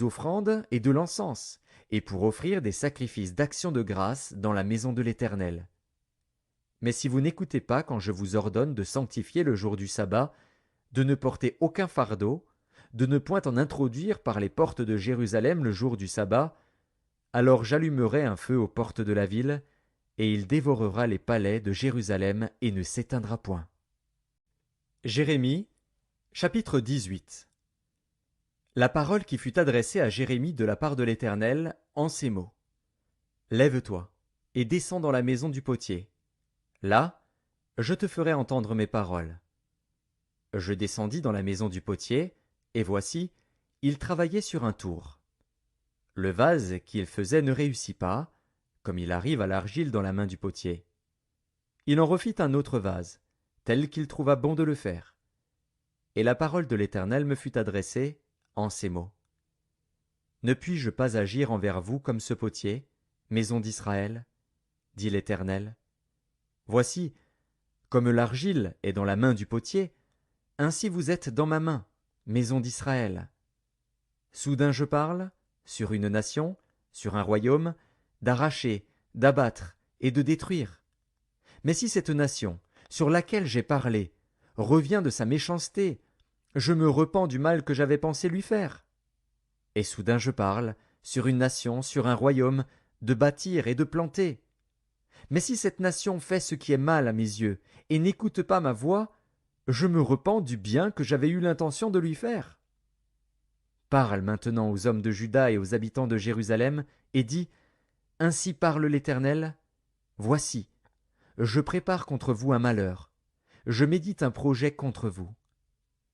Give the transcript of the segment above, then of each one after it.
des offrandes et de l'encens, et pour offrir des sacrifices d'action de grâce dans la maison de l'Éternel. Mais si vous n'écoutez pas quand je vous ordonne de sanctifier le jour du sabbat, de ne porter aucun fardeau, de ne point en introduire par les portes de Jérusalem le jour du sabbat, alors j'allumerai un feu aux portes de la ville, et il dévorera les palais de Jérusalem et ne s'éteindra point. Jérémie, chapitre 18. La parole qui fut adressée à Jérémie de la part de l'Éternel, en ces mots. Lève-toi, et descends dans la maison du potier. Là, je te ferai entendre mes paroles. Je descendis dans la maison du potier, et voici, il travaillait sur un tour. Le vase qu'il faisait ne réussit pas, comme il arrive à l'argile dans la main du potier. Il en refit un autre vase, tel qu'il trouva bon de le faire. Et la parole de l'Éternel me fut adressée en ces mots. Ne puis-je pas agir envers vous comme ce potier, maison d'Israël, dit l'Éternel. Voici, comme l'argile est dans la main du potier, ainsi vous êtes dans ma main, maison d'Israël. Soudain je parle, sur une nation, sur un royaume, d'arracher, d'abattre et de détruire. Mais si cette nation, sur laquelle j'ai parlé, revient de sa méchanceté, je me repens du mal que j'avais pensé lui faire. Et soudain je parle, sur une nation, sur un royaume, de bâtir et de planter. Mais si cette nation fait ce qui est mal à mes yeux, et n'écoute pas ma voix, je me repens du bien que j'avais eu l'intention de lui faire. Parle maintenant aux hommes de Juda et aux habitants de Jérusalem, et dis, Ainsi parle l'Éternel, voici, je prépare contre vous un malheur, je médite un projet contre vous.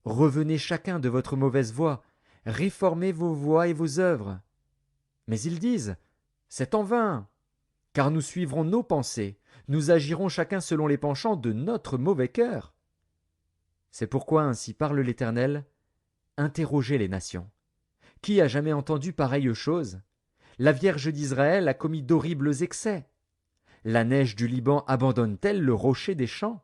Revenez chacun de votre mauvaise voie, réformez vos voies et vos œuvres. Mais ils disent, c'est en vain, car nous suivrons nos pensées, nous agirons chacun selon les penchants de notre mauvais cœur. C'est pourquoi ainsi parle l'Éternel, interrogez les nations. Qui a jamais entendu pareille chose? La Vierge d'Israël a commis d'horribles excès. La neige du Liban abandonne-t-elle le rocher des champs?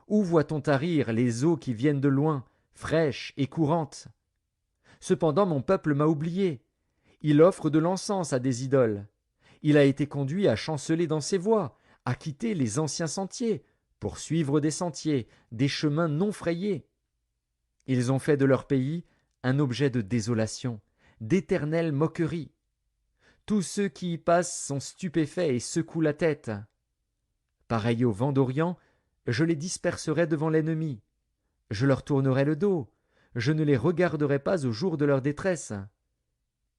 Où voit-on tarir les eaux qui viennent de loin, fraîches et courantes? Cependant mon peuple m'a oublié. Il offre de l'encens à des idoles. Il a été conduit à chanceler dans ses voies, à quitter les anciens sentiers, pour suivre des sentiers, des chemins non frayés. Ils ont fait de leur pays un objet de désolation, d'éternelle moquerie. Tous ceux qui y passent sont stupéfaits et secouent la tête. Pareil au vent d'Orient, je les disperserai devant l'ennemi. Je leur tournerai le dos, je ne les regarderai pas au jour de leur détresse.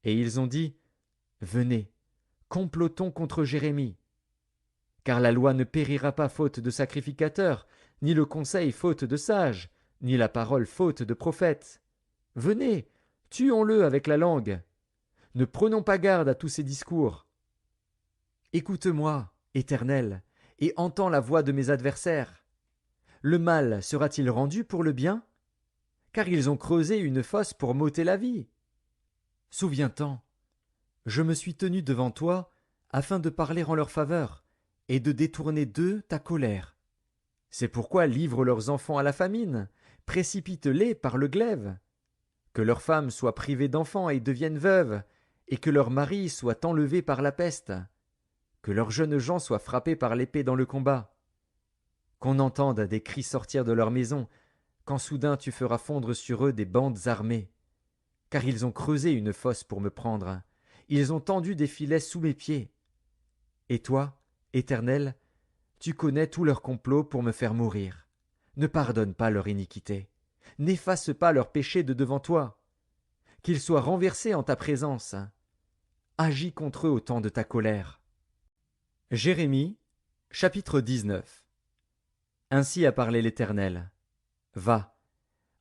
Et ils ont dit, Venez, complotons contre Jérémie. Car la loi ne périra pas faute de sacrificateur, ni le conseil faute de sage, ni la parole faute de prophète. Venez, tuons-le avec la langue. Ne prenons pas garde à tous ces discours. Écoute-moi, Éternel, et entends la voix de mes adversaires. Le mal sera-t-il rendu pour le bien? Car ils ont creusé une fosse pour m'ôter la vie. Souviens-t'en, je me suis tenu devant toi afin de parler en leur faveur et de détourner d'eux ta colère. C'est pourquoi livre leurs enfants à la famine, précipite-les par le glaive. Que leurs femmes soient privées d'enfants et deviennent veuves, et que leurs maris soient enlevés par la peste. Que leurs jeunes gens soient frappés par l'épée dans le combat. Qu'on entende des cris sortir de leur maison, quand soudain tu feras fondre sur eux des bandes armées. Car ils ont creusé une fosse pour me prendre, ils ont tendu des filets sous mes pieds. Et toi, Éternel, tu connais tous leurs complots pour me faire mourir. Ne pardonne pas leur iniquité, n'efface pas leurs péchés de devant toi. Qu'ils soient renversés en ta présence. Agis contre eux au temps de ta colère. Jérémie, chapitre 19. Ainsi a parlé l'Éternel. Va,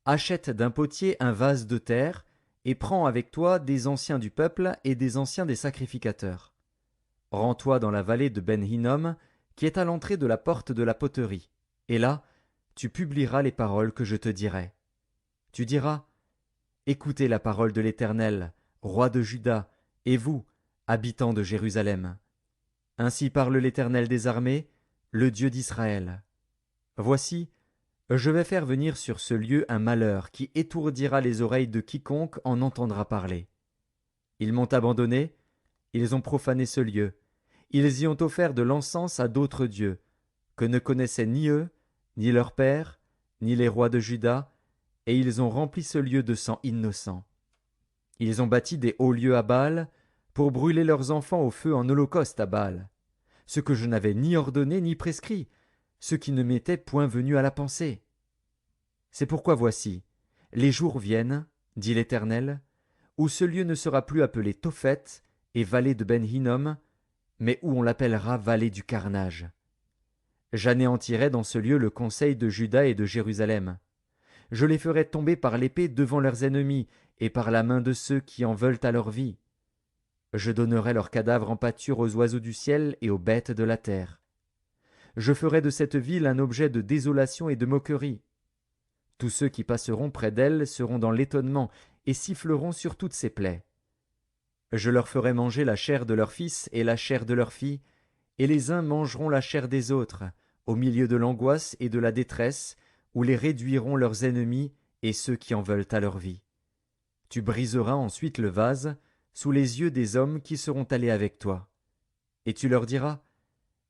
achète d'un potier un vase de terre, et prends avec toi des anciens du peuple et des anciens des sacrificateurs. Rends-toi dans la vallée de Ben-Hinnom, qui est à l'entrée de la porte de la poterie, et là, tu publieras les paroles que je te dirai. Tu diras, Écoutez la parole de l'Éternel, roi de Juda, et vous, habitants de Jérusalem. Ainsi parle l'Éternel des armées, le Dieu d'Israël. Voici, je vais faire venir sur ce lieu un malheur qui étourdira les oreilles de quiconque en entendra parler. Ils m'ont abandonné, ils ont profané ce lieu, ils y ont offert de l'encens à d'autres dieux, que ne connaissaient ni eux, ni leurs pères, ni les rois de Juda, et ils ont rempli ce lieu de sang innocent. Ils ont bâti des hauts lieux à Baal, pour brûler leurs enfants au feu en holocauste à Baal, ce que je n'avais ni ordonné ni prescrit, ce qui ne m'était point venu à la pensée. C'est pourquoi voici, les jours viennent, dit l'Éternel, où ce lieu ne sera plus appelé Tophet et vallée de Ben-Hinnom, mais où on l'appellera vallée du carnage. J'anéantirai dans ce lieu le conseil de Juda et de Jérusalem. Je les ferai tomber par l'épée devant leurs ennemis et par la main de ceux qui en veulent à leur vie. Je donnerai leurs cadavres en pâture aux oiseaux du ciel et aux bêtes de la terre. Je ferai de cette ville un objet de désolation et de moquerie. Tous ceux qui passeront près d'elle seront dans l'étonnement et siffleront sur toutes ses plaies. Je leur ferai manger la chair de leurs fils et la chair de leurs filles, et les uns mangeront la chair des autres, au milieu de l'angoisse et de la détresse, où les réduiront leurs ennemis et ceux qui en veulent à leur vie. Tu briseras ensuite le vase, sous les yeux des hommes qui seront allés avec toi. Et tu leur diras,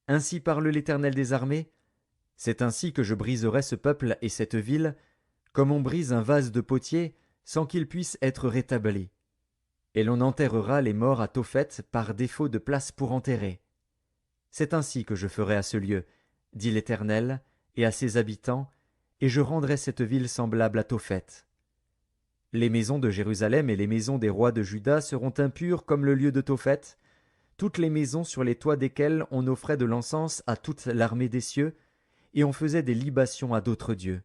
Ainsi parle l'Éternel des armées, c'est ainsi que je briserai ce peuple et cette ville, comme on brise un vase de potier, sans qu'il puisse être rétabli. Et l'on enterrera les morts à Tophet par défaut de place pour enterrer. C'est ainsi que je ferai à ce lieu, dit l'Éternel, et à ses habitants, et je rendrai cette ville semblable à Tophet. Les maisons de Jérusalem et les maisons des rois de Juda seront impures comme le lieu de Tophet, toutes les maisons sur les toits desquelles on offrait de l'encens à toute l'armée des cieux, et on faisait des libations à d'autres dieux.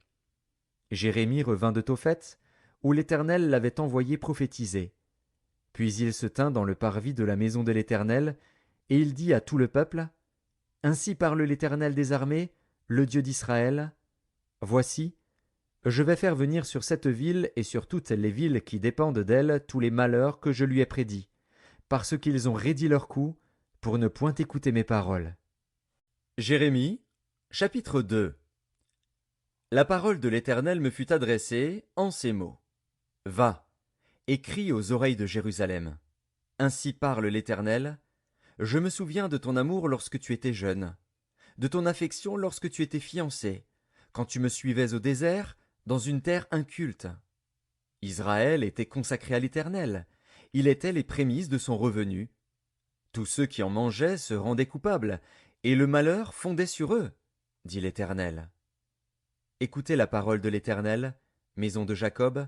Jérémie revint de Tophet, où l'Éternel l'avait envoyé prophétiser. Puis il se tint dans le parvis de la maison de l'Éternel, et il dit à tout le peuple, Ainsi parle l'Éternel des armées, le Dieu d'Israël. Voici, je vais faire venir sur cette ville et sur toutes les villes qui dépendent d'elle tous les malheurs que je lui ai prédits, parce qu'ils ont raidi leur cou, pour ne point écouter mes paroles. Jérémie, chapitre 2. La parole de l'Éternel me fut adressée en ces mots. Va, et crie aux oreilles de Jérusalem. Ainsi parle l'Éternel. Je me souviens de ton amour lorsque tu étais jeune, de ton affection lorsque tu étais fiancé, quand tu me suivais au désert, dans une terre inculte. Israël était consacré à l'Éternel, il était les prémices de son revenu. Tous ceux qui en mangeaient se rendaient coupables, et le malheur fondait sur eux, dit l'Éternel. Écoutez la parole de l'Éternel, maison de Jacob,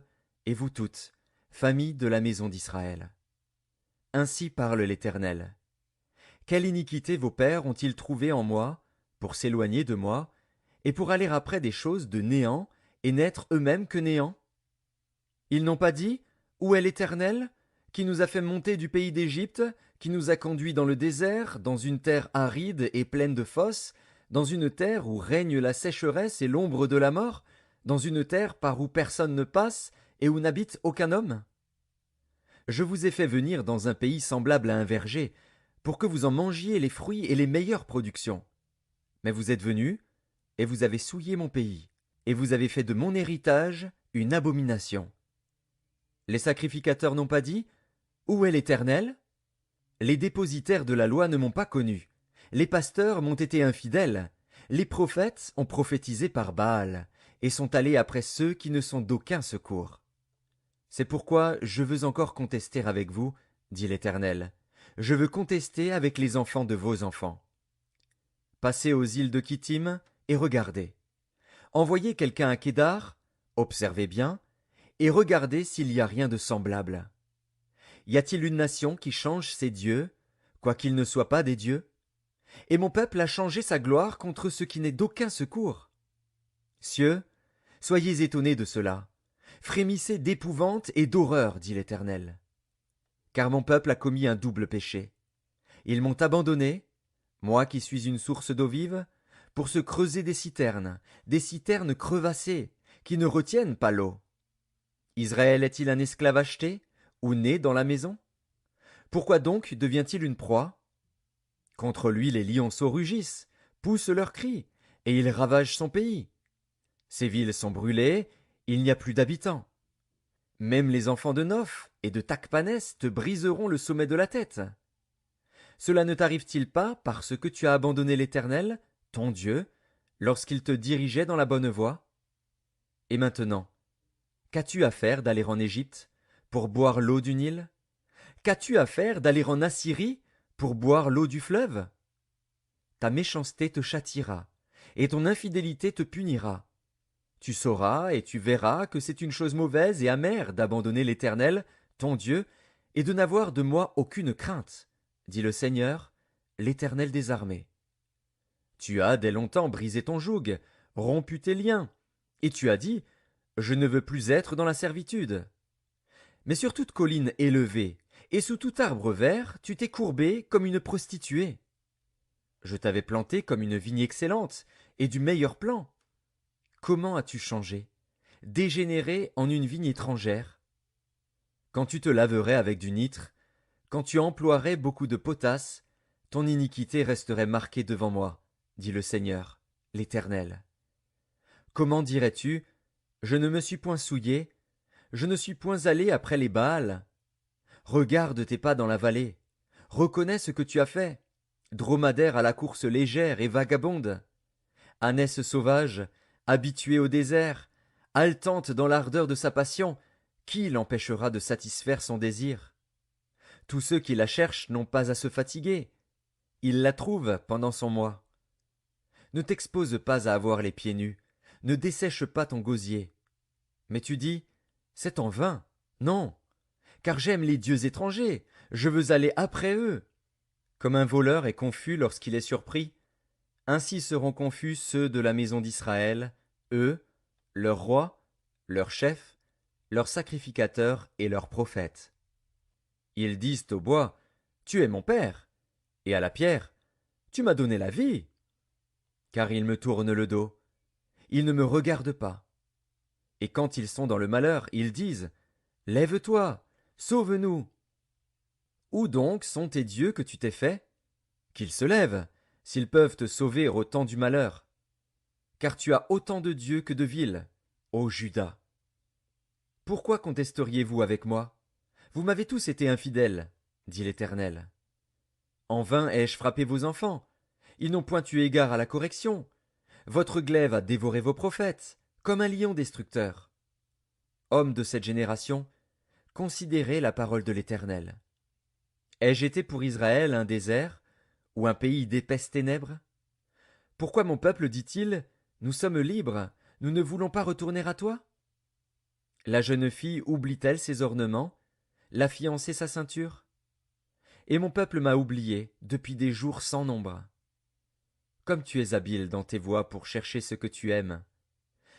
et vous toutes, famille de la maison d'Israël. Ainsi parle l'Éternel. Quelle iniquité vos pères ont-ils trouvée en moi, pour s'éloigner de moi, et pour aller après des choses de néant, et n'être eux-mêmes que néant? Ils n'ont pas dit, Où est l'Éternel, qui nous a fait monter du pays d'Égypte, qui nous a conduits dans le désert, dans une terre aride et pleine de fosses, dans une terre où règne la sécheresse et l'ombre de la mort, dans une terre par où personne ne passe, et où n'habite aucun homme? Je vous ai fait venir dans un pays semblable à un verger, pour que vous en mangiez les fruits et les meilleures productions. Mais vous êtes venus, et vous avez souillé mon pays, et vous avez fait de mon héritage une abomination. Les sacrificateurs n'ont pas dit, Où est l'Éternel? Les dépositaires de la loi ne m'ont pas connu. Les pasteurs m'ont été infidèles. Les prophètes ont prophétisé par Baal, et sont allés après ceux qui ne sont d'aucun secours. C'est pourquoi je veux encore contester avec vous, dit l'Éternel. Je veux contester avec les enfants de vos enfants. Passez aux îles de Kittim et regardez. Envoyez quelqu'un à Kédar, observez bien, et regardez s'il y a rien de semblable. Y a-t-il une nation qui change ses dieux, quoiqu'ils ne soient pas des dieux? Et mon peuple a changé sa gloire contre ce qui n'est d'aucun secours. Cieux, soyez étonnés de cela. Frémissez d'épouvante et d'horreur, dit l'Éternel. Car mon peuple a commis un double péché. Ils m'ont abandonné, moi qui suis une source d'eau vive, pour se creuser des citernes crevassées, qui ne retiennent pas l'eau. Israël est-il un esclave acheté, ou né dans la maison? Pourquoi donc devient-il une proie? Contre lui les lionceaux rugissent, poussent leurs cris, et ils ravagent son pays. Ses villes sont brûlées, il n'y a plus d'habitants. Même les enfants de Noph et de Tachpanès te briseront le sommet de la tête. Cela ne t'arrive-t-il pas parce que tu as abandonné l'Éternel, ton Dieu, lorsqu'il te dirigeait dans la bonne voie? Et maintenant, qu'as-tu à faire d'aller en Égypte pour boire l'eau du Nil? Qu'as-tu à faire d'aller en Assyrie pour boire l'eau du fleuve? Ta méchanceté te châtiera, et ton infidélité te punira. Tu sauras et tu verras que c'est une chose mauvaise et amère d'abandonner l'Éternel, ton Dieu, et de n'avoir de moi aucune crainte, dit le Seigneur, l'Éternel des armées. Tu as dès longtemps brisé ton joug, rompu tes liens, et tu as dit, je ne veux plus être dans la servitude. Mais sur toute colline élevée, et sous tout arbre vert, tu t'es courbé comme une prostituée. Je t'avais planté comme une vigne excellente, et du meilleur plan. Comment as-tu changé, dégénéré en une vigne étrangère? Quand tu te laverais avec du nitre, quand tu emploierais beaucoup de potasse, ton iniquité resterait marquée devant moi, dit le Seigneur, l'Éternel. Comment dirais-tu, je ne me suis point souillé, je ne suis point allé après les Baals? Regarde tes pas dans la vallée, reconnais ce que tu as fait, dromadaire à la course légère et vagabonde, ânesse sauvage, habituée au désert, haletante dans l'ardeur de sa passion, qui l'empêchera de satisfaire son désir? Tous ceux qui la cherchent n'ont pas à se fatiguer, ils la trouvent pendant son mois. Ne t'expose pas à avoir les pieds nus, ne dessèche pas ton gosier. Mais tu dis, c'est en vain. Non, car j'aime les dieux étrangers, je veux aller après eux. Comme un voleur est confus lorsqu'il est surpris, ainsi seront confus ceux de la maison d'Israël, eux, leur roi, leur chef, leurs sacrificateurs et leurs prophètes. Ils disent au bois, tu es mon père, et à la pierre, tu m'as donné la vie. Car ils me tournent le dos, ils ne me regardent pas. Et quand ils sont dans le malheur, ils disent, lève-toi, sauve-nous. Où donc sont tes dieux que tu t'es faits? Qu'ils se lèvent, s'ils peuvent te sauver au temps du malheur. Car tu as autant de dieux que de villes, ô Juda. Pourquoi contesteriez-vous avec moi? Vous m'avez tous été infidèles, dit l'Éternel. En vain ai-je frappé vos enfants. Ils n'ont point eu égard à la correction. Votre glaive a dévoré vos prophètes, comme un lion destructeur. Hommes de cette génération, considérez la parole de l'Éternel. Ai-je été pour Israël un désert, ou un pays d'épaisses ténèbres? Pourquoi mon peuple dit-il, nous sommes libres, nous ne voulons pas retourner à toi? La jeune fille oublie-t-elle ses ornements, la fiancée sa ceinture? Et mon peuple m'a oublié depuis des jours sans nombre. Comme tu es habile dans tes voies pour chercher ce que tu aimes,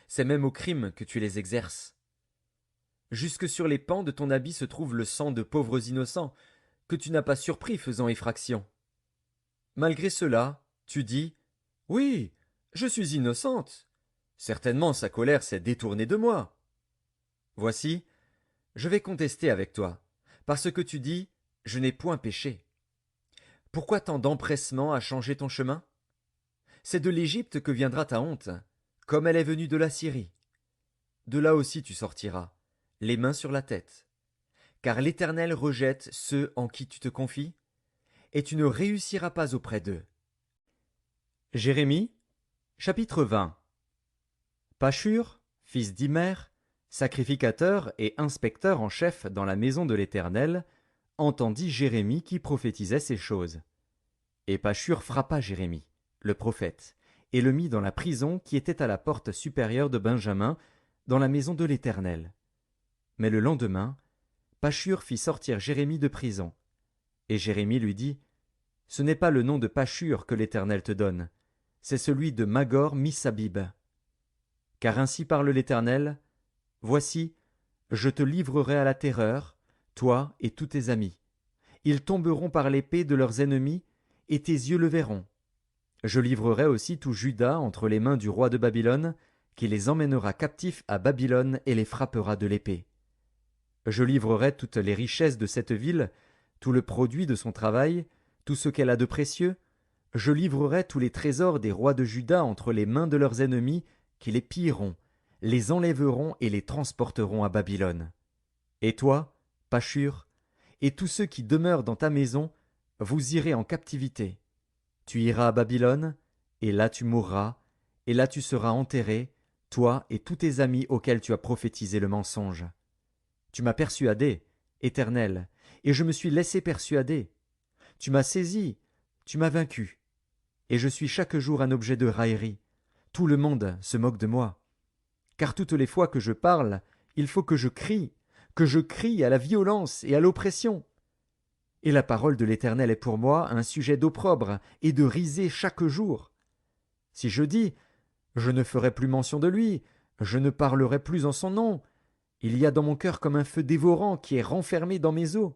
c'est même au crime que tu les exerces. Jusque sur les pans de ton habit se trouve le sang de pauvres innocents, que tu n'as pas surpris faisant effraction. Malgré cela, tu dis, oui, je suis innocente. Certainement sa colère s'est détournée de moi. Voici, je vais contester avec toi, parce que tu dis, je n'ai point péché. Pourquoi tant d'empressement à changer ton chemin? C'est de l'Égypte que viendra ta honte, comme elle est venue de la Syrie. De là aussi tu sortiras, les mains sur la tête. Car l'Éternel rejette ceux en qui tu te confies, et tu ne réussiras pas auprès d'eux. Jérémie, chapitre 20. Pashur, fils d'Imer, sacrificateur et inspecteur en chef dans la maison de l'Éternel, entendit Jérémie qui prophétisait ces choses. Et Pashur frappa Jérémie, le prophète, et le mit dans la prison qui était à la porte supérieure de Benjamin, dans la maison de l'Éternel. Mais le lendemain, Pashur fit sortir Jérémie de prison. Et Jérémie lui dit, ce n'est pas le nom de Pashur que l'Éternel te donne, c'est celui de Magor Missabib. Car ainsi parle l'Éternel, voici, je te livrerai à la terreur, toi et tous tes amis. Ils tomberont par l'épée de leurs ennemis, et tes yeux le verront. Je livrerai aussi tout Juda entre les mains du roi de Babylone, qui les emmènera captifs à Babylone et les frappera de l'épée. Je livrerai toutes les richesses de cette ville, tout le produit de son travail, tout ce qu'elle a de précieux. Je livrerai tous les trésors des rois de Juda entre les mains de leurs ennemis, qui les pilleront, les enlèveront et les transporteront à Babylone. Et toi, Pachur, et tous ceux qui demeurent dans ta maison, vous irez en captivité. Tu iras à Babylone, et là tu mourras, et là tu seras enterré, toi et tous tes amis auxquels tu as prophétisé le mensonge. Tu m'as persuadé, Éternel, et je me suis laissé persuader. Tu m'as saisi, tu m'as vaincu, et je suis chaque jour un objet de raillerie. Tout le monde se moque de moi. Car toutes les fois que je parle, il faut que je crie à la violence et à l'oppression. Et la parole de l'Éternel est pour moi un sujet d'opprobre et de risée chaque jour. Si je dis, je ne ferai plus mention de lui, je ne parlerai plus en son nom, il y a dans mon cœur comme un feu dévorant qui est renfermé dans mes os.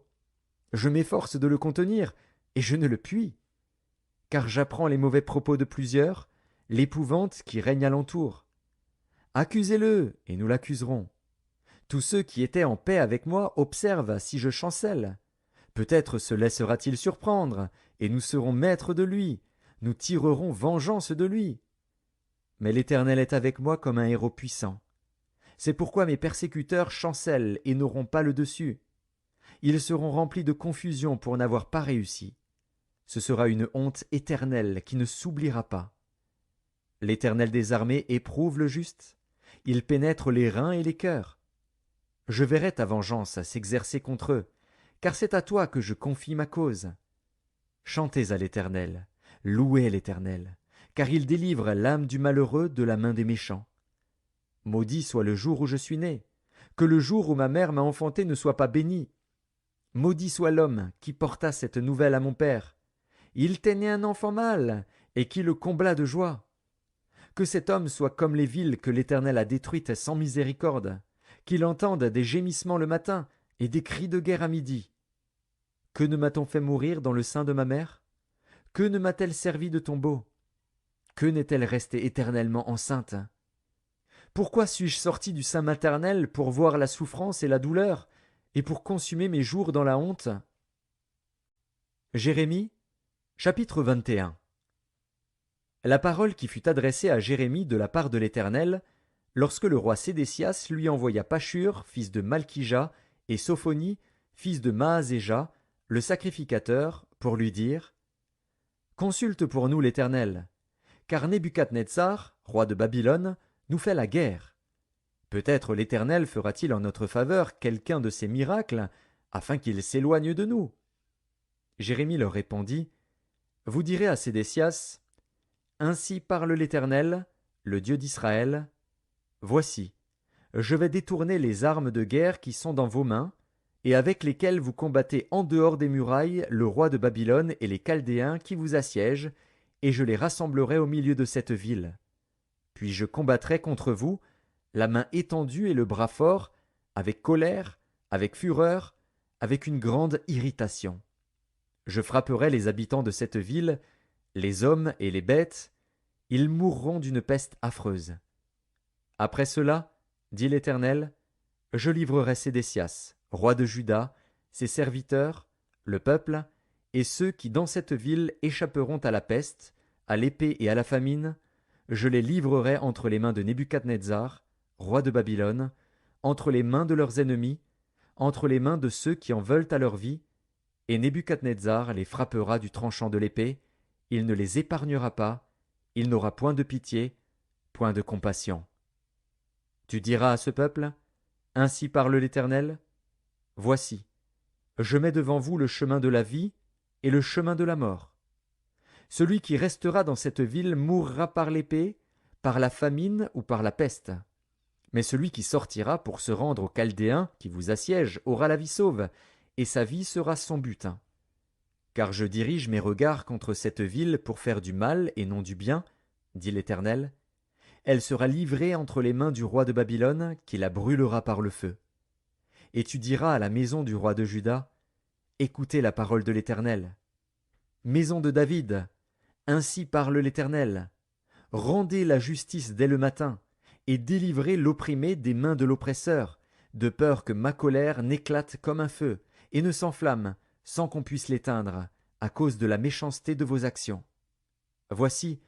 Je m'efforce de le contenir, et je ne le puis. Car j'apprends les mauvais propos de plusieurs, l'épouvante qui règne alentour. Accusez-le, et nous l'accuserons. Tous ceux qui étaient en paix avec moi observent si je chancelle. Peut-être se laissera-t-il surprendre, et nous serons maîtres de lui, nous tirerons vengeance de lui. Mais l'Éternel est avec moi comme un héros puissant. C'est pourquoi mes persécuteurs chancellent et n'auront pas le dessus. Ils seront remplis de confusion pour n'avoir pas réussi. Ce sera une honte éternelle qui ne s'oubliera pas. L'Éternel des armées éprouve le juste. Il pénètre les reins et les cœurs. Je verrai ta vengeance s'exercer contre eux, car c'est à toi que je confie ma cause. Chantez à l'Éternel, louez l'Éternel, car il délivre l'âme du malheureux de la main des méchants. Maudit soit le jour où je suis né, que le jour où ma mère m'a enfanté ne soit pas béni. Maudit soit l'homme qui porta cette nouvelle à mon père. Il t'est né un enfant mâle, et qui le combla de joie. Que cet homme soit comme les villes que l'Éternel a détruites sans miséricorde, qu'il entende des gémissements le matin et des cris de guerre à midi. Que ne m'a-t-on fait mourir dans le sein de ma mère? Que ne m'a-t-elle servi de tombeau? Que n'est-elle restée éternellement enceinte? Pourquoi suis-je sorti du sein maternel pour voir la souffrance et la douleur, et pour consumer mes jours dans la honte? Jérémie, chapitre 21. La parole qui fut adressée à Jérémie de la part de l'Éternel, lorsque le roi Sédécias lui envoya Pachur, fils de Malkija, et Sophonie, fils de Maazéja, le sacrificateur, pour lui dire: Consulte pour nous l'Éternel, car Nebuchadnezzar, roi de Babylone, nous fait la guerre. Peut-être l'Éternel fera-t-il en notre faveur quelqu'un de ses miracles, afin qu'il s'éloigne de nous. Jérémie leur répondit: Vous direz à Sédécias: Ainsi parle l'Éternel, le Dieu d'Israël. Voici, je vais détourner les armes de guerre qui sont dans vos mains, et avec lesquelles vous combattez en dehors des murailles le roi de Babylone et les Chaldéens qui vous assiègent, et je les rassemblerai au milieu de cette ville. Puis je combattrai contre vous, la main étendue et le bras fort, avec colère, avec fureur, avec une grande irritation. Je frapperai les habitants de cette ville, les hommes et les bêtes, ils mourront d'une peste affreuse. Après cela, dit l'Éternel, je livrerai Sédécias, roi de Juda, ses serviteurs, le peuple, et ceux qui dans cette ville échapperont à la peste, à l'épée et à la famine, je les livrerai entre les mains de Nebuchadnezzar, roi de Babylone, entre les mains de leurs ennemis, entre les mains de ceux qui en veulent à leur vie, et Nebuchadnezzar les frappera du tranchant de l'épée, il ne les épargnera pas, il n'aura point de pitié, point de compassion. Tu diras à ce peuple: Ainsi parle l'Éternel. Voici, je mets devant vous le chemin de la vie et le chemin de la mort. Celui qui restera dans cette ville mourra par l'épée, par la famine ou par la peste. Mais celui qui sortira pour se rendre aux Chaldéens qui vous assiègent aura la vie sauve, et sa vie sera son butin. Car je dirige mes regards contre cette ville pour faire du mal et non du bien, dit l'Éternel. Elle sera livrée entre les mains du roi de Babylone, qui la brûlera par le feu. Et tu diras à la maison du roi de Juda: Écoutez la parole de l'Éternel. Maison de David, ainsi parle l'Éternel. Rendez la justice dès le matin, et délivrez l'opprimé des mains de l'oppresseur, de peur que ma colère n'éclate comme un feu, et ne s'enflamme, sans qu'on puisse l'éteindre, à cause de la méchanceté de vos actions. Voici,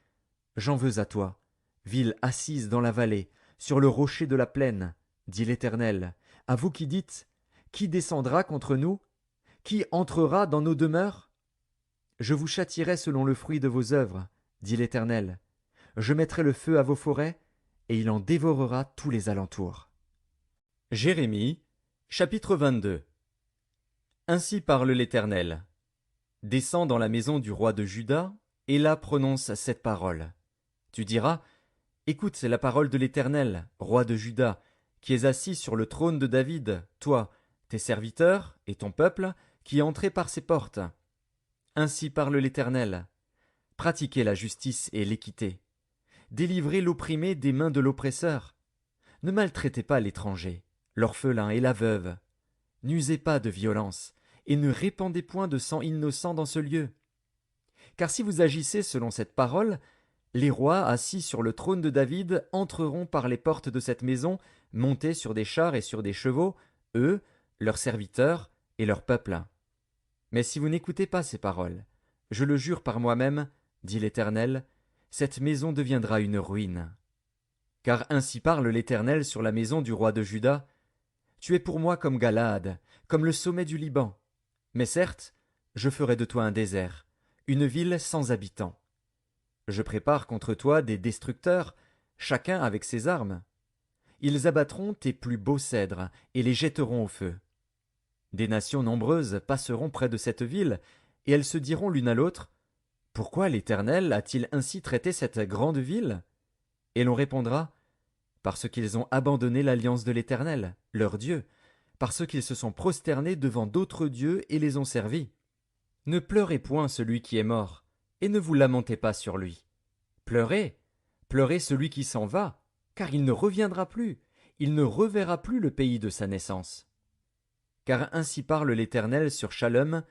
j'en veux à toi, ville assise dans la vallée, sur le rocher de la plaine, dit l'Éternel, à vous qui dites: Qui descendra contre nous? Qui entrera dans nos demeures? Je vous châtierai selon le fruit de vos œuvres, dit l'Éternel. Je mettrai le feu à vos forêts, et il en dévorera tous les alentours. Jérémie, chapitre 22. Ainsi parle l'Éternel. Descends dans la maison du roi de Juda, et là prononce cette parole. Tu diras, écoute, c'est la parole de l'Éternel, roi de Juda, qui es assis sur le trône de David, toi, tes serviteurs et ton peuple, qui entrez par ses portes. Ainsi parle l'Éternel. Pratiquez la justice et l'équité. Délivrez l'opprimé des mains de l'oppresseur. Ne maltraitez pas l'étranger, l'orphelin et la veuve. N'usez pas de violence, et ne répandez point de sang innocent dans ce lieu. Car si vous agissez selon cette parole, les rois assis sur le trône de David entreront par les portes de cette maison, montés sur des chars et sur des chevaux, eux, leurs serviteurs et leur peuple. Mais si vous n'écoutez pas ces paroles, je le jure par moi-même, dit l'Éternel, cette maison deviendra une ruine. Car ainsi parle l'Éternel sur la maison du roi de Juda. Tu es pour moi comme Galaad, comme le sommet du Liban. Mais certes, je ferai de toi un désert, une ville sans habitants. Je prépare contre toi des destructeurs, chacun avec ses armes. Ils abattront tes plus beaux cèdres et les jetteront au feu. Des nations nombreuses passeront près de cette ville, et elles se diront l'une à l'autre, « Pourquoi l'Éternel a-t-il ainsi traité cette grande ville ?» Et l'on répondra, « Parce qu'ils ont abandonné l'alliance de l'Éternel, leur Dieu, parce qu'ils se sont prosternés devant d'autres dieux et les ont servis. Ne pleurez point celui qui est mort, et ne vous lamentez pas sur lui. Pleurez, pleurez celui qui s'en va, car il ne reviendra plus, il ne reverra plus le pays de sa naissance. Car ainsi parle l'Éternel sur Shalom,